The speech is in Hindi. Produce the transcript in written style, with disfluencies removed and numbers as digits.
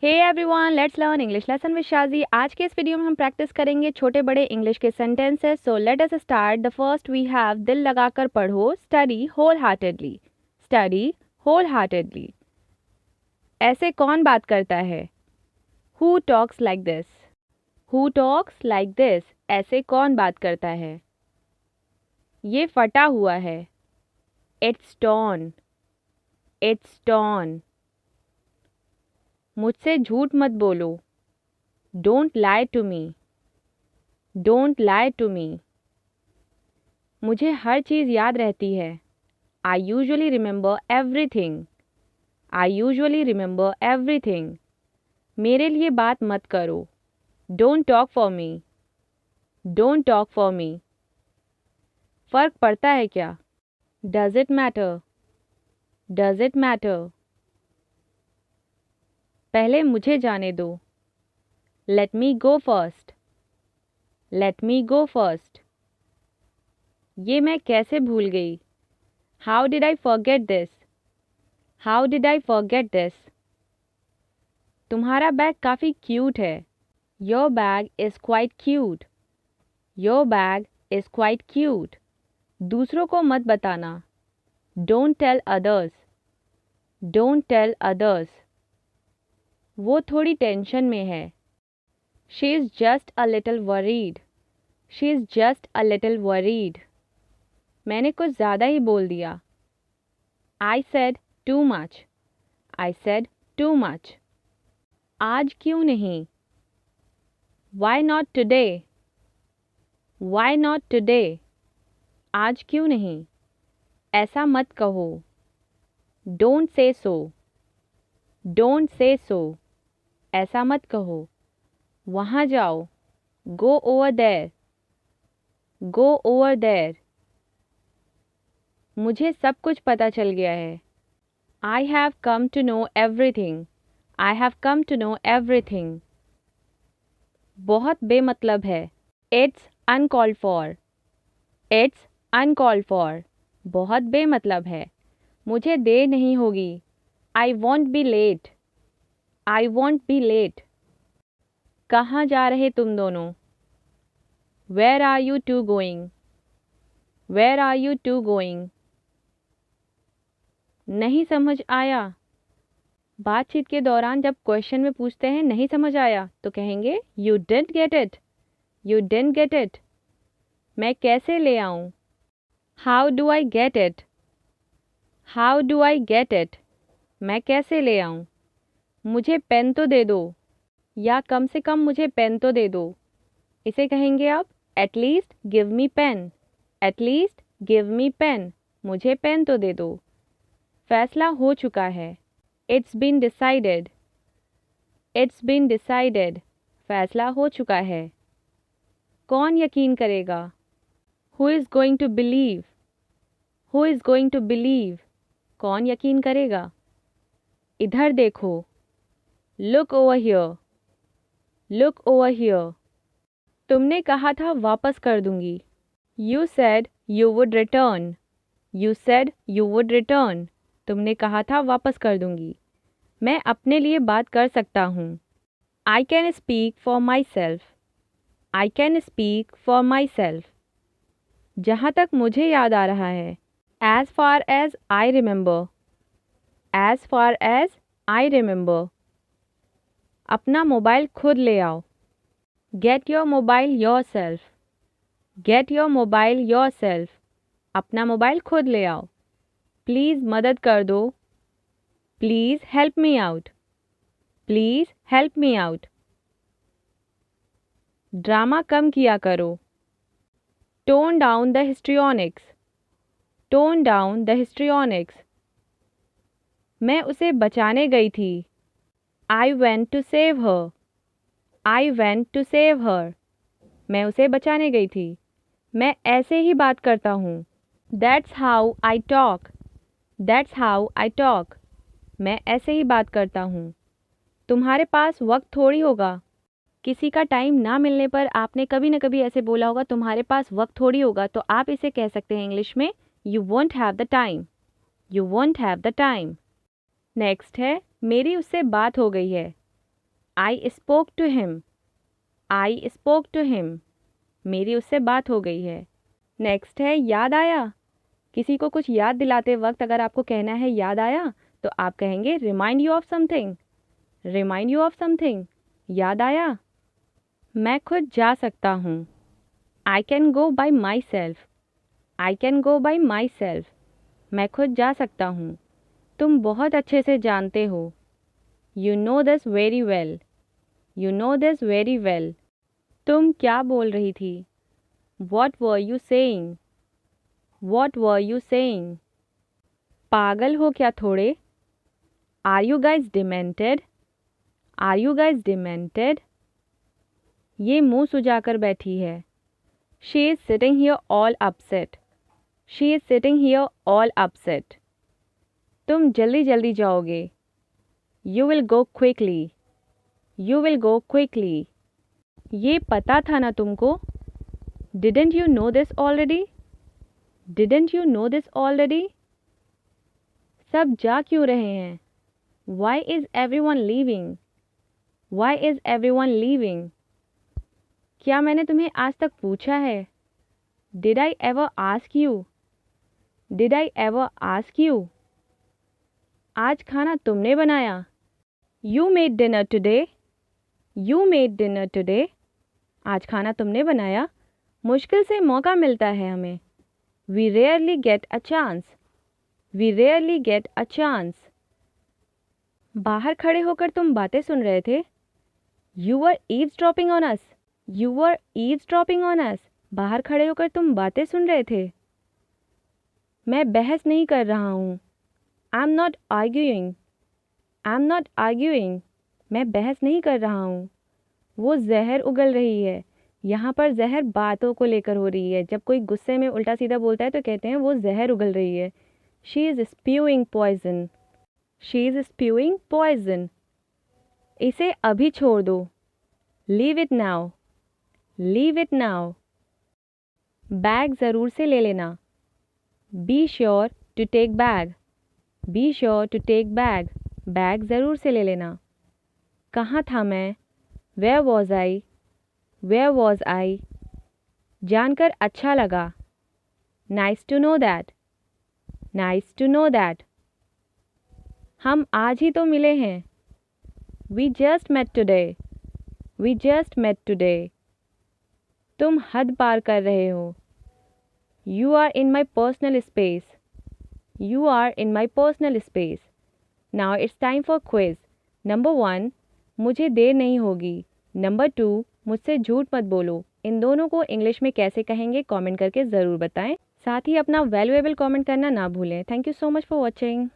Hey everyone, let's learn English lesson with Shaji. आज के इस वीडियो में हम प्रैक्टिस करेंगे छोटे बड़े इंग्लिश के sentences. So let us start. The first we have दिल लगाकर पढ़ो, study wholeheartedly. Study wholeheartedly. ऐसे कौन बात करता है? Who talks like this? Who talks like this? ऐसे कौन बात करता है? ये फटा हुआ है। It's torn. It's torn. मुझसे झूठ मत बोलो। Don't lie to me. Don't lie to me. मुझे हर चीज़ याद रहती है। I usually remember everything. I usually remember everything. मेरे लिए बात मत करो। Don't talk for me. Don't talk for me. फ़र्क पड़ता है क्या? Does it matter? Does it matter? पहले मुझे जाने दो। लेट मी गो फर्स्ट। लेट मी गो फर्स्ट। ये मैं कैसे भूल गई? How did I forget this? How did I forget this? तुम्हारा बैग काफ़ी क्यूट है। Your bag is quite cute. Your bag is quite cute. दूसरों को मत बताना। Don't tell others. Don't tell others. वो थोड़ी टेंशन में है। She is just a little worried. She is just a little worried. मैंने कुछ ज़्यादा ही बोल दिया। I said too much. I said too much. आज क्यों नहीं? Why not today? Why not today? आज क्यों नहीं? ऐसा मत कहो। Don't say so. Don't say सो। ऐसा मत कहो। वहाँ जाओ। Go over there. Go over there. मुझे सब कुछ पता चल गया है। I have come to know everything. I have come to know everything. बहुत बेमतलब है। It's uncalled for. It's uncalled for. बहुत बेमतलब है। मुझे देर नहीं होगी। I won't be late. I won't be late. कहाँ जा रहे तुम दोनों? Where are you two going? Where are you two going? नहीं समझ आया। बातचीत के दौरान जब क्वेश्चन में पूछते हैं नहीं समझ आया तो कहेंगे you didn't get it. You didn't get it. मैं कैसे ले आऊँ? How do I get it? How do I get it? मैं कैसे ले आऊँ? मुझे पेन तो दे दो। या कम से कम मुझे पेन तो दे दो। इसे कहेंगे आप at least give me pen. At least give me pen. मुझे पेन तो दे दो। फैसला हो चुका है। It's been decided. It's been decided. फैसला हो चुका है। कौन यकीन करेगा? Who is going to believe? Who is going to believe? कौन यकीन करेगा? इधर देखो। Look over here. Look over here. तुमने कहा था वापस कर दूंगी। You said you would return. You said you would return. तुमने कहा था वापस कर दूंगी। मैं अपने लिए बात कर सकता हूँ। I can speak for myself. I can speak for myself. जहाँ तक मुझे याद आ रहा है। As far as I remember. As far as I remember. अपना मोबाइल खुद ले आओ। Get your mobile yourself. Get your mobile yourself. अपना मोबाइल खुद ले आओ। प्लीज़ मदद कर दो। Please help me out. Please help me out. Drama कम किया करो। Tone down the histrionics. Tone down the histrionics. मैं उसे बचाने गई थी। I went to save her. I went to save her. मैं उसे बचाने गई थी। मैं ऐसे ही बात करता हूँ। That's how I talk. That's how I talk. मैं ऐसे ही बात करता हूँ। तुम्हारे पास वक्त थोड़ी होगा। किसी का टाइम ना मिलने पर आपने कभी ना कभी ऐसे बोला होगा तुम्हारे पास वक्त थोड़ी होगा, तो आप इसे कह सकते हैं इंग्लिश में you won't have the time. You won't have the time. Next है मेरी उससे बात हो गई है। I spoke to him, I spoke to him, मेरी उससे बात हो गई है। नेक्स्ट है याद आया। किसी को कुछ याद दिलाते वक्त अगर आपको कहना है याद आया, तो आप कहेंगे remind you of something, remind you of something, याद आया। मैं खुद जा सकता हूँ, I can go by my self, I can go by my self, मैं खुद जा सकता हूँ। तुम बहुत अच्छे से जानते हो, you know this very well, you know this very well, तुम क्या बोल रही थी, what were you saying, what were you saying, पागल हो क्या थोड़े, are you guys demented, are you guys demented, ये मुंह सुजाकर बैठी है, she is sitting here all upset, she is sitting here all upset, तुम जल्दी जल्दी जाओगे, you will go quickly, you will go quickly, ये पता था ना तुमको, didn't you know this already, didn't you know this already, सब जा क्यों रहे हैं, why is everyone leaving, why is everyone leaving, क्या मैंने तुम्हें आज तक पूछा है, did I ever ask you, did I ever ask you, आज खाना तुमने बनाया, you made dinner today, you made dinner today, आज खाना तुमने बनाया, मुश्किल से मौका मिलता है हमें, we rarely get a chance, we rarely get a chance, बाहर खड़े होकर तुम बातें सुन रहे थे, you were eavesdropping on us, you were eavesdropping on us, बाहर खड़े होकर तुम बातें सुन रहे थे, मैं बहस नहीं कर रहा हूँ, I am not arguing, I am not arguing, मैं बहस नहीं कर रहा हूँ, वो जहर उगल रही है, यहाँ पर जहर बातों को लेकर हो रही है, जब कोई गुस्से में उल्टा सीधा बोलता है तो कहते हैं वो जहर उगल रही है, she is spewing poison, she is spewing poison, इसे अभी छोड़ दो, leave it now, leave it now, bag ज़रूर से ले लेना, be sure to take bag, be sure to take bag, bag ज़रूर से ले लेना, कहाँ था मैं, where was I, where was I, जानकर अच्छा लगा, nice to know that, nice to know that, हम आज ही तो मिले हैं, we just met today, we just met today, तुम हद पार कर रहे हो, you are in my personal space, you are in my personal space, now it's time for quiz, number 1, मुझे देर नहीं होगी, नंबर 2, मुझसे झूठ मत बोलो, इन दोनों को इंग्लिश में कैसे कहेंगे कमेंट करके ज़रूर बताएं, साथ ही अपना वैल्यूएबल कमेंट करना ना भूलें। Thank you so much for watching.